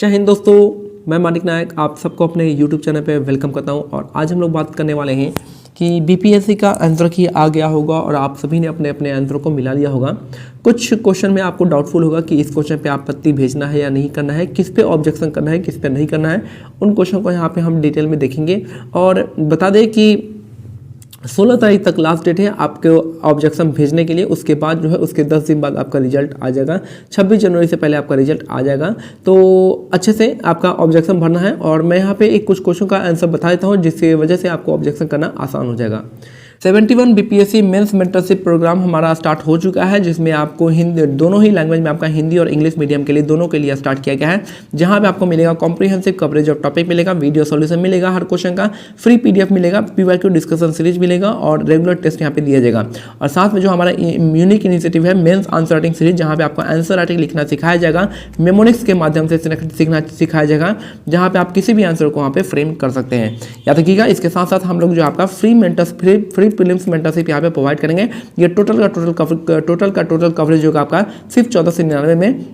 जय हिंद दोस्तों, मैं मानिक नायक आप सबको अपने YouTube चैनल पे वेलकम करता हूं। और आज हम लोग बात करने वाले हैं कि बीपीएससी का आंसर की आ गया होगा और आप सभी ने अपने अपने आंसर को मिला लिया होगा। कुछ क्वेश्चन में आपको डाउटफुल होगा कि इस क्वेश्चन पे आपत्ति भेजना है या नहीं करना है, किस पे ऑब्जेक्शन करना है, किस पे नहीं करना है। उन क्वेश्चन को यहाँ पे हम डिटेल में देखेंगे। और बता दें कि 16 तारीख तक लास्ट डेट है आपके ऑब्जेक्शन भेजने के लिए। उसके बाद जो है उसके 10 दिन बाद आपका रिजल्ट आ जाएगा। 26 जनवरी से पहले आपका रिजल्ट आ जाएगा। तो अच्छे से आपका ऑब्जेक्शन भरना है। और मैं यहाँ पे एक कुछ क्वेश्चन का आंसर बता देता हूँ जिसकी वजह से आपको ऑब्जेक्शन करना आसान हो जाएगा। 71 बीपीएससी मेंस मेंटरशिप प्रोग्राम हमारा स्टार्ट हो चुका है, जिसमें आपको हिंदी दोनों ही लैंग्वेज में आपका हिंदी और इंग्लिश मीडियम के लिए दोनों के लिए स्टार्ट किया गया है। जहां पे आपको मिलेगा कॉम्प्रिहेंसिव कवरेज ऑफ टॉपिक मिलेगा, वीडियो सॉल्यूशन मिलेगा हर क्वेश्चन का, फ्री पीडीएफ मिलेगा, पीवाईक्यू डिस्कशन सीरीज मिलेगा और रेगुलर टेस्ट यहाँ पे दिया जाएगा। और साथ में जो हमारा यूनिक इनिशिएटिव है मेंस आंसर राइटिंग सीरीज, जहाँ पे आपको आंसर राइटिंग लिखना सिखाया जाएगा, मेमोनिक्स के माध्यम से सीखना सिखाया जाएगा, जहाँ पे आप किसी भी आंसर को वहाँ पे फ्रेम कर सकते हैं। याद रखिएगा, इसके साथ साथ हम लोग जो आपका फ्री प्रीलिम्स मेंटरशिप यहाँ पे प्रोवाइड करेंगे। ये टोटल का कवरेज होगा आपका सिर्फ 1499 में।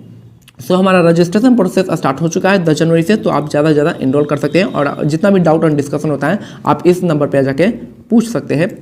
सो हमारा रजिस्ट्रेशन प्रोसेस स्टार्ट हो चुका है 10 जनवरी से। तो आप ज़्यादा से ज़्यादा इनरोल कर सकते हैं और जितना भी डाउट और डिस्कशन होता है आप इस नंबर पर जाके पूछ सकते हैं,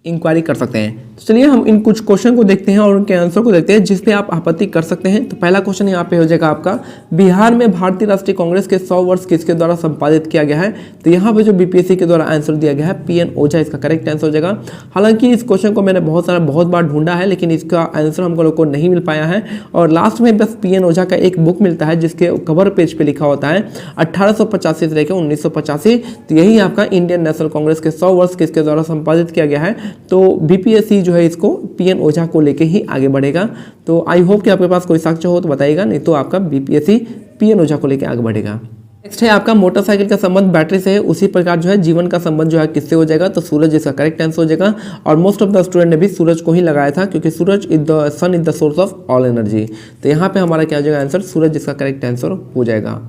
इंक्वायरी कर सकते हैं। तो चलिए हम इन कुछ क्वेश्चन को देखते हैं और उनके आंसर को देखते हैं जिस पे आप आपत्ति कर सकते हैं। तो पहला क्वेश्चन यहाँ पे हो जाएगा आपका, बिहार में भारतीय राष्ट्रीय कांग्रेस के 100 वर्ष किसके द्वारा संपादित किया गया है। तो यहाँ पे जो बीपीएससी के द्वारा आंसर दिया गया है पीएन ओझा इसका करेक्ट आंसर हो जाएगा। हालांकि इस क्वेश्चन को मैंने बहुत बार ढूंढा है, लेकिन इसका आंसर हमको लोग को नहीं मिल पाया है। और लास्ट में बस पीएन ओझा का एक बुक मिलता है जिसके कवर पेज पे लिखा होता है 1885 से लेकर 1985। तो यही आपका इंडियन नेशनल कांग्रेस के 100 वर्ष किसके द्वारा संपादित किया गया है। तो बीपीएससी जो है इसको पीएन ओझा को लेके ही आगे बढ़ेगा। तो आई होप कि आपके पास कोई साक्ष्य हो तो बताइएगा, नहीं तो आपका बीपीएससी पीएन ओझा को लेके आगे बढ़ेगा। नेक्स्ट है आपका, मोटरसाइकिल का संबंध बैटरी से है, उसी प्रकार जो है जीवन का संबंध जो है किससे हो जाएगा। तो सूरज इसका करेक्ट आंसर हो जाएगा। और मोस्ट ऑफ द स्टूडेंट ने भी सूरज को ही लगाया था, क्योंकि सूरज sun is the source of all energy. तो यहाँ पे हमारा क्या हो जाएगा आंसर, सूरज इसका करेक्ट आंसर हो जाएगा।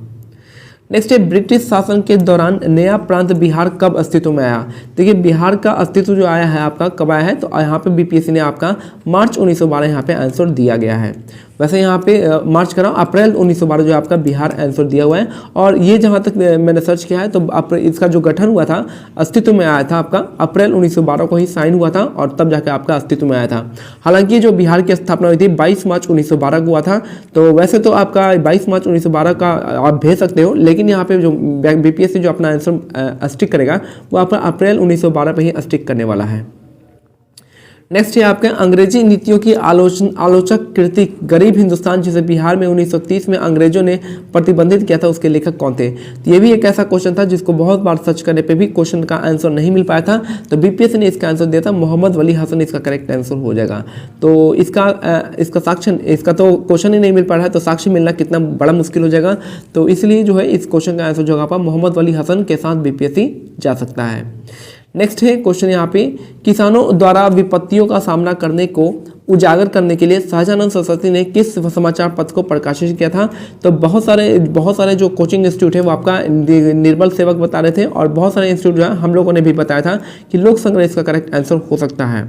नेक्स्ट है, ब्रिटिश शासन के दौरान नया प्रांत बिहार कब अस्तित्व में आया। देखिए बिहार का अस्तित्व जो आया है आपका कब आया है, तो यहाँ पे बीपीएससी ने आपका मार्च 1912 यहाँ पे आंसर दिया गया है। वैसे यहाँ पे मार्च करा अप्रैल 1912 जो आपका बिहार आंसर दिया हुआ है। और ये जहाँ तक मैंने सर्च किया है तो इसका जो गठन हुआ था, अस्तित्व में आया था आपका अप्रैल 1912 को ही साइन हुआ था और तब जाकर आपका अस्तित्व में आया था। हालांकि जो बिहार की स्थापना हुई थी 22 मार्च 1912 को हुआ था। तो वैसे तो आपका 22 मार्च 1912 का आप भेज सकते हो, लेकिन यहाँ पे जो बीपीएससी जो अपना आंसर स्टिक करेगा वो आपका अप्रैल 1912 पे ही स्टिक करने वाला है। नेक्स्ट है आपके, अंग्रेजी नीतियों की आलोचक कृति गरीब हिंदुस्तान, जिसे बिहार में 1930 में अंग्रेजों ने प्रतिबंधित किया था, उसके लेखक कौन थे। तो ये भी एक ऐसा क्वेश्चन था जिसको बहुत बार सर्च करने पे भी क्वेश्चन का आंसर नहीं मिल पाया था। तो बीपीएससी ने इसका आंसर दिया था मोहम्मद वली हसन, इसका करेक्ट आंसर हो जाएगा। तो इसका साक्ष्य, इसका तो क्वेश्चन ही नहीं मिल पा रहा है, तो साक्ष्य मिलना कितना बड़ा मुश्किल हो जाएगा। तो इसलिए जो है इस क्वेश्चन का आंसर जो होगा मोहम्मद वली हसन के साथ बीपीएससी जा सकता है। नेक्स्ट है क्वेश्चन यहाँ पे, किसानों द्वारा विपत्तियों का सामना करने को उजागर करने के लिए सहजानंद सरस्वती ने किस समाचार पत्र को प्रकाशित किया था। तो बहुत सारे जो कोचिंग इंस्टीट्यूट है वो आपका निर्बल सेवक बता रहे थे, और बहुत सारे इंस्टीट्यूट जो है हम लोगों ने भी बताया था कि लोक संग्रह इसका करेक्ट आंसर हो सकता है।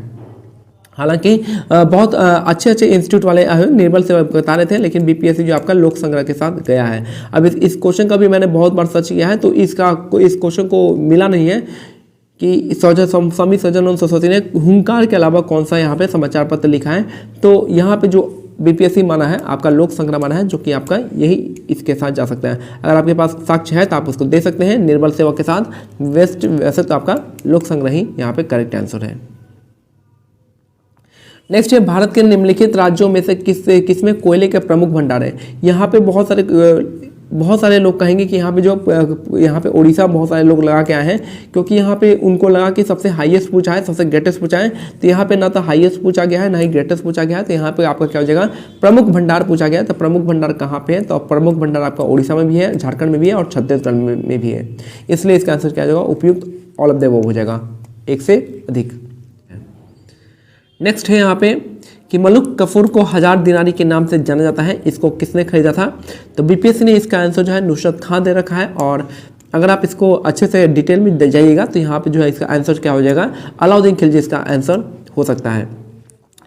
हालांकि बहुत अच्छे इंस्टीट्यूट वाले निर्बल सेवक बता रहे थे, लेकिन बीपीएससी जो आपका लोक संग्रह के साथ गया है। अब इस क्वेश्चन का भी मैंने बहुत बार सर्च किया है, तो इस क्वेश्चन को मिला नहीं है कि स्वामी सहजानंद सरस्वती ने हुंकार के अलावा कौन सा यहाँ पे समाचार पत्र लिखा है। तो यहाँ पे जो बीपीएससी माना है आपका लोक संग्रह माना है, जो कि आपका यही इसके साथ जा सकता है। अगर आपके पास साक्ष्य है तो आप उसको दे सकते हैं निर्बल सेवक के साथ। वैसे तो आपका लोक संग्रह ही यहाँ पे करेक्ट आंसर है। नेक्स्ट है, भारत के निम्नलिखित राज्यों में से किसमें कोयले के प्रमुख भंडार है। यहाँ पे बहुत सारे लोग कहेंगे कि यहाँ पे उड़ीसा बहुत सारे लोग लगा के आए हैं, क्योंकि यहाँ पे उनको लगा कि सबसे हाईएस्ट पूछा है, सबसे ग्रेटेस्ट पूछा है। तो यहाँ पे ना तो हाईएस्ट पूछा गया है ना ही ग्रेटेस्ट पूछा गया है। तो यहाँ पे आपका क्या हो जाएगा, प्रमुख भंडार पूछा गया है। तो प्रमुख भंडार कहाँ पे है, तो प्रमुख भंडार आपका उड़ीसा में भी है, झारखंड में भी है और छत्तीसगढ़ में भी है। इसलिए इसका आंसर क्या हो जाएगा, उपयुक्त ऑल ऑफ द अबव हो जाएगा, एक से अधिक। नेक्स्ट है यहाँ पे कि मलुक कफूर को 1000 दिनारी के नाम से जाना जाता है, इसको किसने खरीदा था। तो बीपीएससी ने इसका आंसर जो है नुसरत खान दे रखा है। और अगर आप इसको अच्छे से डिटेल में जाइएगा तो यहाँ पे जो है इसका आंसर क्या हो जाएगा, अलाउद्दीन खिलजी इसका आंसर हो सकता है।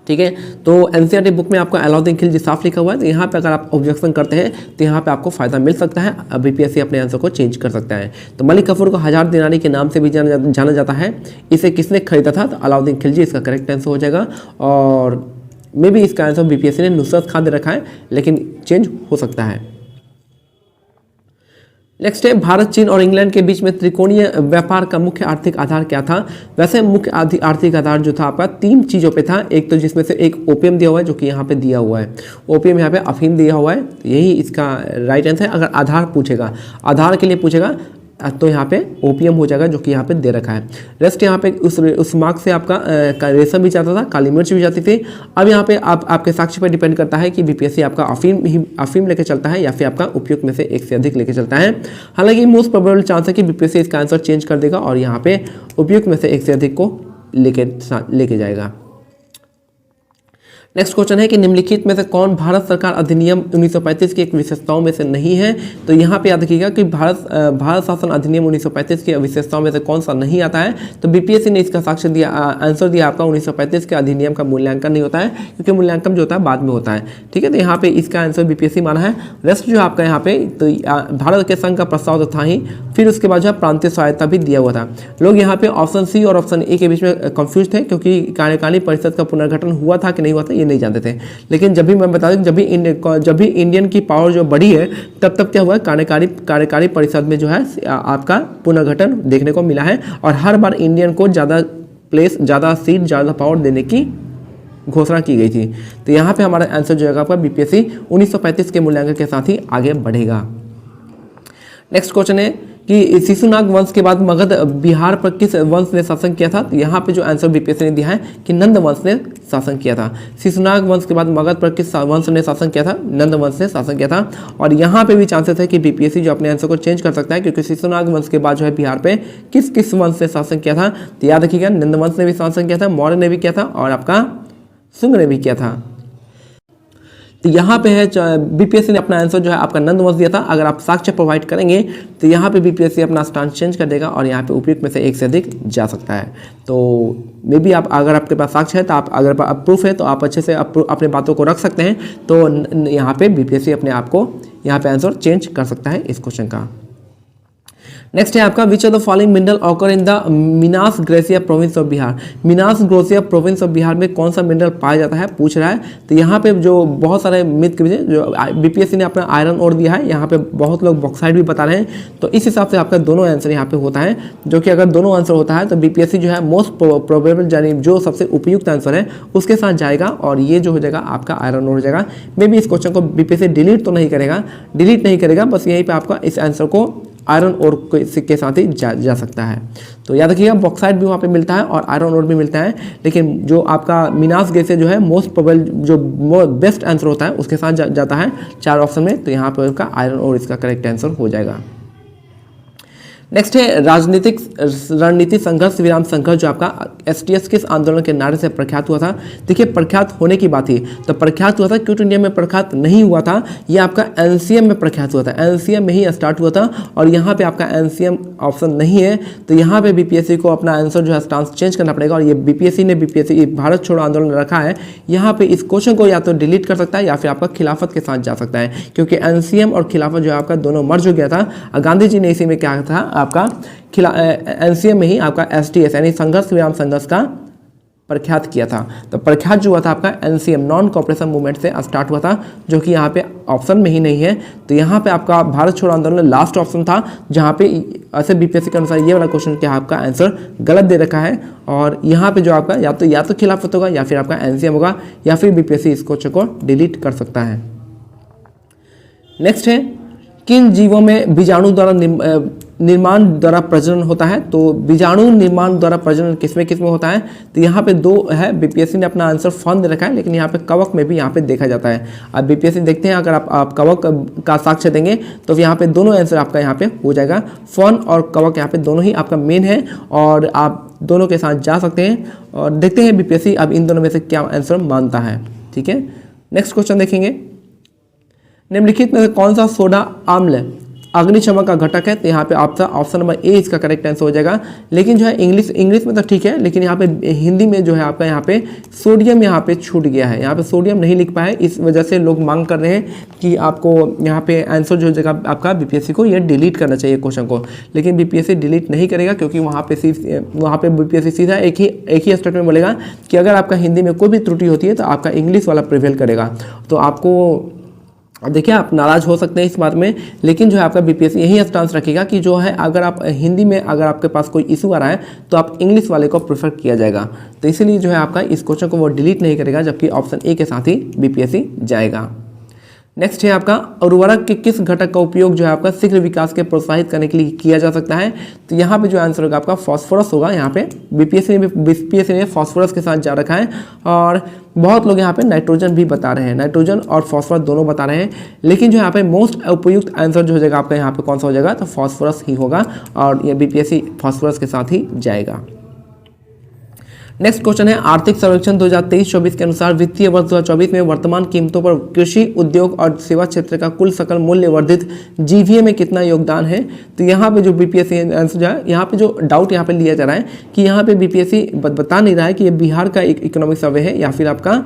ठीक है। तो एनसीईआरटी बुक में आपको अलाउद्दीन खिलजी साफ लिखा हुआ है, तो यहाँ पे अगर आप ऑब्जेक्शन करते हैं तो यहाँ पे आपको फ़ायदा मिल सकता है, बीपीएससी अपने आंसर को चेंज कर सकता है। तो मलिक कफूर को 1000 दिनारी के नाम से भी जाना जाता है, इसे किसने खरीदा था? तो अलाउद्दीन खिलजी इसका करेक्ट आंसर हो जाएगा। और मे भी इसका आंसर बीपीएससी ने नुसरत खान दे रखा है, लेकिन चेंज हो सकता है। नेक्स्ट है, भारत, चीन और इंग्लैंड के बीच में त्रिकोणीय व्यापार का मुख्य आर्थिक आधार क्या था? वैसे मुख्य आर्थिक आधार जो था आपका 3 चीज़ों पे था। एक तो जिसमें से एक ओपियम दिया हुआ है, जो कि यहाँ पे दिया हुआ है, ओपियम यहाँ पे अफीम दिया हुआ है, यही इसका राइट आंसर है। अगर आधार पूछेगा, आधार के लिए पूछेगा तो यहाँ पे ओपियम हो जाएगा, जो कि यहाँ पे दे रखा है। रेस्ट यहाँ पे उस मार्क्स से आपका रेशम भी जाता था, काली मिर्च भी जाती थी। अब यहाँ पे आपके साक्ष्य पर डिपेंड करता है कि बीपीएससी आपका अफीम लेके चलता है या फिर आपका उपयुक्त में से एक से अधिक लेके चलता है। हालांकि मोस्ट प्रोबेबल चांस है कि बीपीएससी इसका आंसर चेंज कर देगा और यहाँ पे उपयुक्त में से एक से अधिक को लेके जाएगा। नेक्स्ट क्वेश्चन है कि निम्नलिखित में से कौन भारत सरकार अधिनियम 1935 की एक विशेषताओं में से नहीं है? तो यहाँ पे याद रखिएगा कि भारत शासन अधिनियम 1935 की विशेषताओं में से कौन सा नहीं आता है। तो बीपीएससी ने इसका साक्ष्य दिया, आंसर दिया आपका 1935 के अधिनियम का मूल्यांकन नहीं होता है, क्योंकि मूल्यांकन जो होता है बाद में होता है। ठीक है, तो यहाँ पे इसका आंसर बीपीएससी माना है। रेस्ट जो आपका यहाँ पे तो भारत के संघ का प्रस्ताव तो था ही, फिर उसके बाद जो प्रांतीय स्वायत्ता भी दिया हुआ था। लोग यहाँ पे ऑप्शन सी और ऑप्शन ए के बीच में कंफ्यूज थे, क्योंकि कार्यकारिणी परिषद का पुनर्गठन हुआ था कि नहीं हुआ था ये नहीं जानते थे। लेकिन जब भी मैं बता दूं, जब भी इंडियन की पावर जो बढ़ी है, तब क्या हुआ है, कार्यकारी परिषद में जो है आपका पुनर्गठन देखने को मिला है। और हर बार इंडियन को ज़्यादा प्लेस, ज़्यादा सीट, ज़्यादा पावर देने की घोषणा की गई थी। तो यहाँ पे हमारा आंसर जो है आपका बीपीएससी 1935 के मूल्यांकन के साथ ही आगे बढ़ेगा। नेक्स्ट क्वेश्चन है कि शिशुनाग वंश के बाद मगध बिहार पर किस वंश ने शासन किया था? तो यहाँ पे जो आंसर बीपीएससी ने दिया है कि नंद वंश ने शासन किया था। शिशुनाग वंश के बाद मगध पर किस वंश ने शासन किया था? नंद वंश ने शासन किया था। और यहाँ पे भी चांसेस है कि बीपीएससी जो अपने आंसर को चेंज कर सकता है, क्योंकि शिशुनाग वंश के बाद जो है बिहार पे किस वंश ने शासन किया था? तो याद रखिएगा, नंद वंश ने भी शासन किया था, मौर्य ने भी किया था और आपका शुंग ने भी किया था। तो यहाँ पे है बीपीएससी ने अपना आंसर जो है आपका नंद वंश दिया था। अगर आप साक्ष्य प्रोवाइड करेंगे तो यहाँ पे बीपीएससी अपना स्टांस चेंज कर देगा और यहाँ पे उपयुक्त में से एक से अधिक जा सकता है। तो मे बी आप, अगर आपके पास साक्ष्य है तो आप, अगर प्रूफ है तो आप अच्छे से अपने बातों को रख सकते हैं। तो यहाँ पे बीपीएससी अपने आप को यहाँ पे आंसर चेंज कर सकता है इस क्वेश्चन का। नेक्स्ट है आपका, which of the following mineral occur in the Minas Gerais province of Bihar? Minas Gerais province of Bihar में कौन सा मिनरल पाया जाता है पूछ रहा है। तो यहाँ पे जो बहुत सारे मिथ के पीछे जो बीपीएससी ने अपना आयरन ओर दिया है, यहाँ पे बहुत लोग बॉक्साइड भी बता रहे हैं। तो इस हिसाब से आपका दोनों आंसर यहाँ पे होता है, जो कि अगर दोनों आंसर होता है तो बीपीएससी जो है मोस्ट प्रोबेबल यानी जो सबसे उपयुक्त आंसर है उसके साथ जाएगा और ये जो हो जाएगा आपका आयरन ओर हो जाएगा। मे बी इस क्वेश्चन को बीपीएससी डिलीट नहीं करेगा, बस यहीं पर आपका इस आंसर को आयरन ओर के साथ ही जा सकता है। तो याद रखिएगा, बॉक्साइट भी वहाँ पे मिलता है और आयरन ओर भी मिलता है, लेकिन जो आपका मिनास ग्रेसिया जो है मोस्ट प्रोबेबल जो बेस्ट आंसर होता है उसके साथ जाता है 4 ऑप्शन में। तो यहाँ पर उसका आयरन ओर इसका करेक्ट आंसर हो जाएगा। नेक्स्ट है रणनीति संघर्ष विराम संघर्ष, जो आपका एसटीएस किस आंदोलन के नारे से प्रख्यात हुआ था? देखिए, प्रख्यात होने की बात ही तो प्रख्यात हुआ था, क्विट इंडिया में प्रख्यात नहीं हुआ था, ये आपका एनसीएम में प्रख्यात हुआ था, एनसीएम में ही स्टार्ट हुआ था। और यहाँ पे आपका एनसीएम ऑप्शन नहीं है, तो यहाँ पे बीपीएससी को अपना आंसर जो है स्टांस चेंज करना पड़ेगा। और ये बीपीएससी भारत छोड़ो आंदोलन रखा है, यहाँ पे इस क्वेश्चन को या तो डिलीट कर सकता है या फिर आपका खिलाफत के साथ जा सकता है, क्योंकि एनसीएम और खिलाफत जो है आपका दोनों मर्ज हो गया था। गांधी जी ने इसी में क्या था आपका एनसीएम में ही आपका एसटीएस यानी संघर्ष विराम संघर्ष का प्रख्यात किया था। तो प्रख्यात जो हुआ था आपका एनसीएम नॉन कॉपरेशन मूवमेंट से स्टार्ट हुआ था, जो कि यहाँ पे ऑप्शन में ही नहीं है। तो यहाँ पे आपका भारत छोड़ो आंदोलन लास्ट ऑप्शन था, जहाँ पे ऐसे बीपीएससी के अनुसार ये वाला क्वेश्चन क्या आपका आंसर गलत दे रखा है। और यहाँ पे जो आपका या तो खिलाफत होगा या फिर आपका एनसीएम होगा, या फिर बीपीएससी इस क्वेश्चन को डिलीट कर सकता है। नेक्स्ट है, किन जीवों में बीजाणु द्वारा निर्माण द्वारा प्रजनन होता है? तो बीजाणु निर्माण द्वारा प्रजनन किसमें होता है? तो यहाँ पे 2 है, बीपीएससी ने अपना आंसर फन दे रखा है, लेकिन यहाँ पे कवक में भी यहाँ पे देखा जाता है। अब बीपीएससी देखते हैं, अगर आप कवक का साक्ष्य देंगे तो यहाँ पे दोनों आंसर आपका यहाँ पे हो जाएगा। फन और कवक यहाँ पे दोनों ही आपका मेन है और आप दोनों के साथ जा सकते हैं। और देखते हैं बीपीएससी अब इन दोनों में से क्या आंसर मानता है। ठीक है, नेक्स्ट क्वेश्चन देखेंगे, निम्नलिखित में कौन सा सोडा अम्ल अग्निशमन का घटक है, तो यहाँ पे आपका ऑप्शन नंबर ए इसका करेक्ट आंसर हो जाएगा। लेकिन जो है इंग्लिश में तो ठीक है, लेकिन यहाँ पे हिंदी में जो है आपका यहाँ पे सोडियम यहाँ पे छूट गया है, यहाँ पे सोडियम नहीं लिख पाए, इस वजह से लोग मांग कर रहे हैं कि आपको यहाँ पे आंसर जो हो जाएगा आपका बीपीएससी को ये डिलीट करना चाहिए क्वेश्चन को, लेकिन बीपीएससी डिलीट नहीं करेगा, क्योंकि वहाँ पे बीपीएससी सीधा एक ही स्टेटमेंट बोलेगा कि अगर आपका हिंदी में कोई भी त्रुटि होती है तो आपका इंग्लिश वाला प्रिवेल करेगा। तो आपको अब देखिए, आप नाराज़ हो सकते हैं इस बात में, लेकिन जो है आपका बीपीएससी यही स्टांस रखेगा कि जो है अगर आप हिंदी में अगर आपके पास कोई इशू आ रहा है तो आप इंग्लिश वाले को प्रेफर किया जाएगा। तो इसीलिए जो है आपका इस क्वेश्चन को वो डिलीट नहीं करेगा, जबकि ऑप्शन ए के साथ ही बीपीएससी जाएगा। नेक्स्ट है आपका उर्वरक के किस घटक का उपयोग जो है आपका शीघ्र विकास के प्रोत्साहित करने के लिए किया जा सकता है। तो यहाँ पे जो आंसर होगा आपका फॉस्फोरस होगा। यहाँ पे बीपीएससी ने फॉस्फोरस के साथ जा रखा है, और बहुत लोग यहाँ पे नाइट्रोजन भी बता रहे हैं, नाइट्रोजन और फॉस्फोरस दोनों बता रहे हैं, लेकिन जो यहाँ पे मोस्ट उपयुक्त आंसर जो हो जाएगा आपका यहाँ पे कौन सा हो जाएगा, तो फॉस्फोरस ही होगा, और ये बीपीएससी फॉस्फोरस के साथ ही जाएगा। नेक्स्ट क्वेश्चन है, आर्थिक सर्वेक्षण 2023-24 के अनुसार वित्तीय वर्ष 2024 में वर्तमान कीमतों पर कृषि उद्योग और सेवा क्षेत्र का कुल सकल मूल्य वर्धित जीवीए में कितना योगदान है। तो यहाँ पे जो बीपीएससी आंसर जो है, यहाँ पे जो डाउट यहाँ पे लिया जा रहा है कि यहाँ पे बीपीएससी बता नहीं रहा है कि ये बिहार का एक इकोनॉमिक सर्वे है या फिर आपका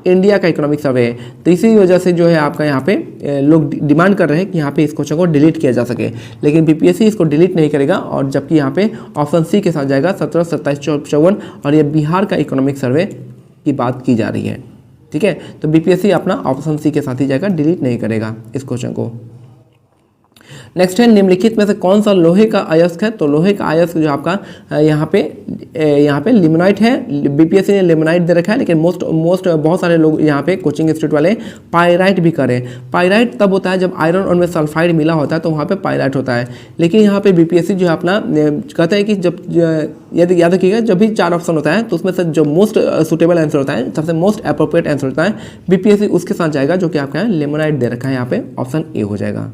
इंडिया का इकोनॉमिक सर्वे है। तो इसी वजह से जो है आपका यहाँ पे लोग डिमांड कर रहे हैं कि यहाँ पे इस क्वेश्चन को डिलीट किया जा सके, लेकिन बीपीएससी इसको डिलीट नहीं करेगा, और जबकि यहाँ पे ऑप्शन सी के साथ जाएगा 17, 27, 54, और ये बिहार का इकोनॉमिक सर्वे की बात की जा रही है। ठीक है, तो बीपीएससी अपना ऑप्शन सी के साथ ही जाएगा, डिलीट नहीं करेगा इस क्वेश्चन को। नेक्स्ट है, निम्नलिखित में से कौन सा लोहे का अयस्क है। तो लोहे का अयस्क जो आपका यहाँ पे लिमोनाइट है, बीपीएससी ने लिमोनाइट दे रखा है, लेकिन मोस्ट बहुत सारे लोग यहाँ पे कोचिंग इंस्टीट्यूट वाले पायराइट भी करें। पायराइट तब होता है जब आयरन और में सल्फाइड मिला होता है, तो वहाँ पे पायराइट होता है, लेकिन यहाँ पे बीपीएससी जो है अपना कहता है कि जब याद रखिएगा, जब भी 4 ऑप्शन होता है तो उसमें से जो मोस्ट सुटेबल आंसर होता है, सबसे मोस्ट अप्रोप्रिएट आंसर होता है, बीपीएससी उसके साथ जाएगा, जो कि आपका यहाँ लिमोनाइट दे रखा है, यहाँ पे ऑप्शन ए हो जाएगा।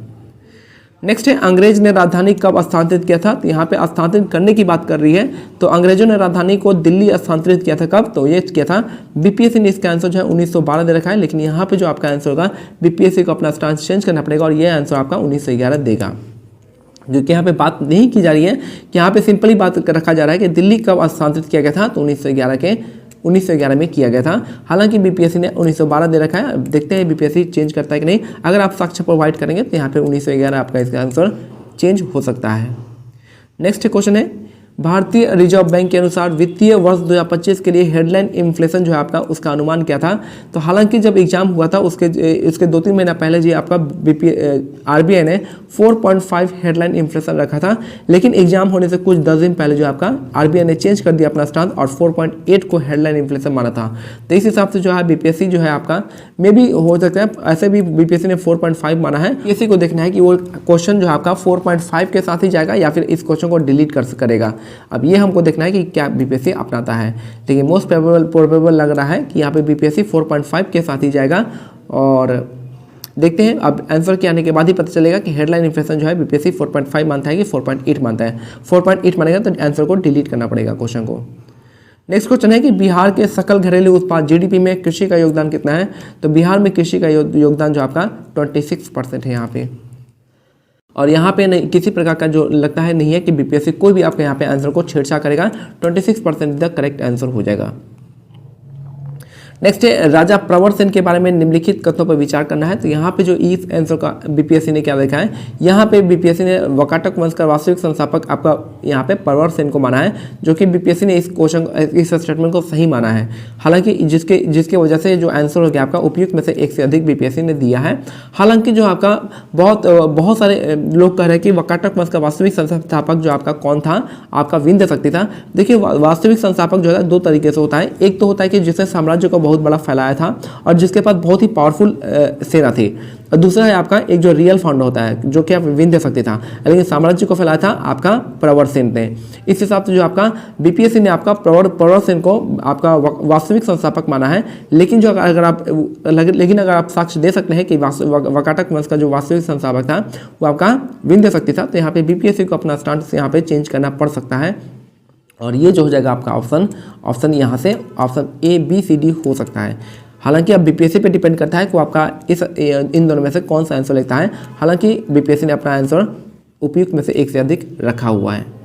नेक्स्ट है, अंग्रेज ने राजधानी कब स्थानांतरित किया था। तो यहाँ पे स्थानांतरित करने की बात कर रही है, तो अंग्रेजों ने राजधानी को दिल्ली स्थानांतरित किया था कब, तो ये किया था बीपीएससी ने इसका आंसर जो है 1912 दे रखा है, लेकिन यहाँ पे जो आपका आंसर होगा बीपीएससी को अपना स्टांस चेंज करना पड़ेगा, और ये आंसर आपका 1911 देगा। जो कि यहाँ पे बात नहीं की जा रही है, कि यहाँ पे सिंपली बात रखा जा रहा है कि दिल्ली कब स्थानांतरित किया गया था, तो 1911 में किया गया था। हालांकि बीपीएससी ने 1912 दे रखा है, देखते हैं बीपीएससी चेंज करता है कि नहीं। अगर आप साक्ष्य प्रोवाइड करेंगे तो यहाँ पे 1911 आपका इसका आंसर चेंज हो सकता है। नेक्स्ट क्वेश्चन है, भारतीय रिजर्व बैंक के अनुसार वित्तीय वर्ष 2025 के लिए हेडलाइन इन्फ्लेशन जो है आपका उसका अनुमान क्या था। तो हालांकि जब एग्जाम हुआ था उसके 2-3 महीना पहले जी आपका आरबीआई ने 4.5 हेडलाइन इन्फ्लेशन रखा था, लेकिन एग्जाम होने से कुछ 10 दिन पहले जो आपका आरबीआई ने चेंज कर दिया अपना स्टांस और 4.8 को हेडलाइन इन्फ्लेशन माना था। तो इस हिसाब से जो है बीपीएससी जो है आपका मे भी हो सकता है, ऐसे भी बीपीएससी ने 4.5 माना है। इसी को देखना है कि वो क्वेश्चन जो है आपका 4.5 के साथ ही जाएगा या फिर इस क्वेश्चन को डिलीट करेगा। अब ये हमको देखना है कि क्या बीपीएससी अपनाता है, लेकिन मोस्ट प्रोबेबल लग रहा है कि यहाँ पे बीपीएससी 4.5 के साथ ही जाएगा, और देखते हैं अब आंसर के आने के बाद ही पता चलेगा कि हेडलाइन इन्फ्लेशन जो है बीपीएससी 4.5 मानता है कि 4.8 मानता है। 4.8 मानेगा तो आंसर को डिलीट करना पड़ेगा क्वेश्चन को। नेक्स्ट क्वेश्चन है कि बिहार के सकल घरेलू उत्पाद जीडीपी में कृषि का योगदान कितना है। तो बिहार में कृषि का योगदान जो आपका 26% है यहाँ पे, और यहाँ पे नहीं किसी प्रकार का जो लगता है नहीं है कि बीपीएससी कोई भी आपके यहाँ पे आंसर को छेड़छाड़ करेगा। 26% द करेक्ट आंसर हो जाएगा। नेक्स्ट है, राजा प्रवर सेन के बारे में निम्नलिखित कथनों पर विचार करना है। तो यहाँ पे जो इस आंसर का बीपीएससी ने क्या देखा है, यहाँ पे बीपीएससी ने वकाटक वंश का वास्तविक संस्थापक आपका यहाँ पे प्रवर सेन को माना है, जो कि बीपीएससी ने इस स्टेटमेंट को सही माना है। हालांकि जिसके वजह से जो आंसर हो गया आपका उपयुक्त में से 1 से अधिक बीपीएससी ने दिया है। हालांकि जो आपका बहुत सारे लोग कह रहे हैं कि वकाटक वंश का वास्तविक संस्थापक जो आपका कौन था, आपका विंध्य शक्ति था। देखिए, वास्तविक संस्थापक जो है 2 तरीके से होता है। एक तो होता है कि जिसने साम्राज्य को बहुत बड़ा फैलाया था और जिसके पास बहुत ही पावरफुल सेना थी, और दूसरा है आपका एक जो रियल फाउंडर होता है, जो कि आप विंध्य शक्ति था, लेकिन साम्राज्य को फैलाया था आपका प्रवर सेन ने। इस हिसाब से जो आपका बीपीएससी ने आपका प्रवर सेन को आपका वास्तविक संस्थापक माना है। लेकिन जो अगर आप साक्ष्य दे सकते हैं कि वकाटक वंश का जो वास्तविक संस्थापक था वो आपका विंध्य शक्ति था, तो यहाँ पे बीपीएससी को अपना स्टांस यहाँ पे चेंज करना पड़ सकता है, और ये जो हो जाएगा आपका ऑप्शन यहाँ से option A, B, C, D हो सकता है। हालांकि अब बीपीएससी पे डिपेंड करता है कि वो आपका इन दोनों में से कौन सा आंसर लिखता है। हालांकि बीपीएससी ने अपना आंसर उपयुक्त में से एक से अधिक रखा हुआ है।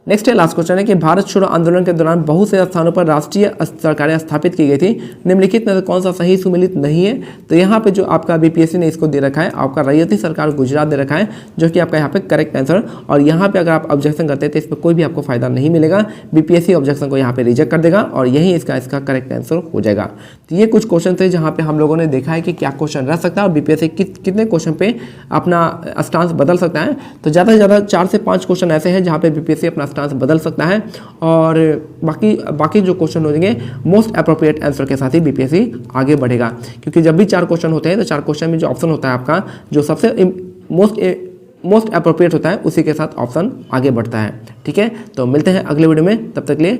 नेक्स्ट है, लास्ट क्वेश्चन है कि भारत छोड़ो आंदोलन के दौरान बहुत से स्थानों पर राष्ट्रीय सरकारें स्थापित की गई थी, निम्नलिखित में से कौन सा सही सुमेलित नहीं है। तो यहाँ पे जो आपका बीपीएससी ने इसको दे रखा है, आपका रैयती सरकार गुजरात दे रखा है, जो कि आपका यहाँ पे करेक्ट आंसर। और यहाँ पे अगर आप ऑब्जेक्शन करते हैं तो इसमें कोई भी आपको फायदा नहीं मिलेगा, बीपीएससी ऑब्जेक्शन को यहाँ पे रिजेक्ट कर देगा और यही इसका करेक्ट आंसर हो जाएगा। तो ये कुछ क्वेश्चन थे जहाँ पे हम लोगों ने देखा है कि क्या क्वेश्चन रह सकता है और बीपीएससी कितने क्वेश्चन पे अपना स्टांस बदल सकता है। तो ज़्यादा से ज़्यादा 4 से 5 क्वेश्चन ऐसे हैं जहाँ पे बीपीएससी अपना स्टांस बदल सकता है और बाकी जो क्वेश्चन हो जाएंगे मोस्ट अप्रोप्रिएट आंसर के साथ ही बीपीएससी आगे बढ़ेगा। क्योंकि जब भी 4 क्वेश्चन होते हैं तो 4 क्वेश्चन में जो ऑप्शन होता है आपका जो सबसे मोस्ट अप्रोप्रिएट होता है उसी के साथ ऑप्शन आगे बढ़ता है। ठीक है, तो मिलते हैं अगले वीडियो में, तब तक के लिए